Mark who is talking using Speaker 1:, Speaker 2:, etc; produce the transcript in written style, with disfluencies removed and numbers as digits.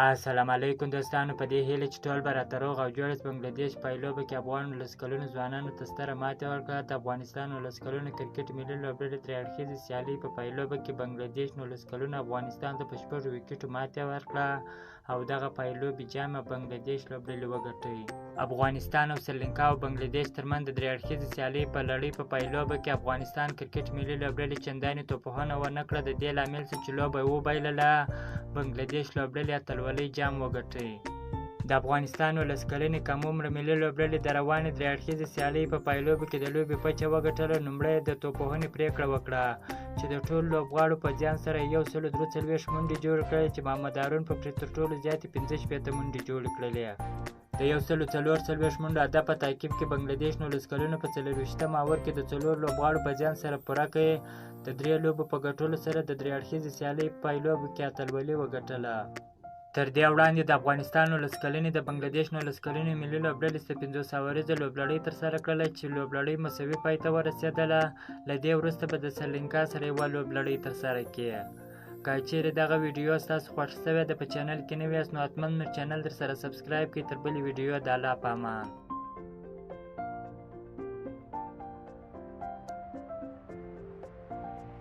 Speaker 1: السلام علیکم دوستانو، په دې هیله چې ټول به راته روغ او جوړ یاست. بنګلادیش په لوبه کې افغان ولس کلونو ځوانانو ته ستره ماتې ورکړه. د افغانستان ولس کلونو کرکټ ملي لوبډلې درې اړخیزې سیالۍ په پایلوبه کې بنګلادیش ولس کلونو افغانستان ته په 6 ویکټو ماتې ورکړه او دغه پایلوبې جام بنګلادیش لوبډلې وګټي. افغانستان او سریلانکا او بنګلادیش ترمنځ د درې اړخیزې سیالۍ په لړۍ په پایلوبه کې افغانستان کرکټ ملي لوبډلې چندانې توپخونه ونه کړه. د دې لامل چې لوبه یې وبایلله، بنګلادیش لوبډلې اتلولۍ جام وګټي. د افغانستان ولس کلنې کم عمره ملي لوبډلې د روانې درې اړخیزې سیالۍ په پایلوبو کې د لوبې پچه وګټله. لومړی د توپوهنې پرېکړه وکړه چې د ټولو لوبغاړو په زیان سره 143 منډې جوړې کړې، چې محمد هارون په تر ټولو زیاتې 65 منډې جوړې کړلې. د 144 منډو هدف په تعقیب کې بنګلادیش ولس کلونو په 24م اوور کې د 4 لوبغاړو په زیان سره پوره کړې. د 3 لوبو په ګټلو سره د درې اړخیزې سیالۍ په پایلوبو کې اتلولي وګټله. تر دې وړاندې د افغانستان ولس کلنې د بنګلادیش ولس کلنې ملي لوبډلې 500 اوریزه لوبلړۍ ترسره کړله، چې لوبلړۍ مساوي پای ته ورسېدله. له دې وروسته به د سریلانکا سره یوه لوبلړۍ ترسره کړي. که چیرې دغه ویډیو ستاسو خوښ شوې ده، په چینل کې نوي یاست نو حتما مې چینل درسره سبسکرایب کړئ. تر بلې ویډیو د الله په امان.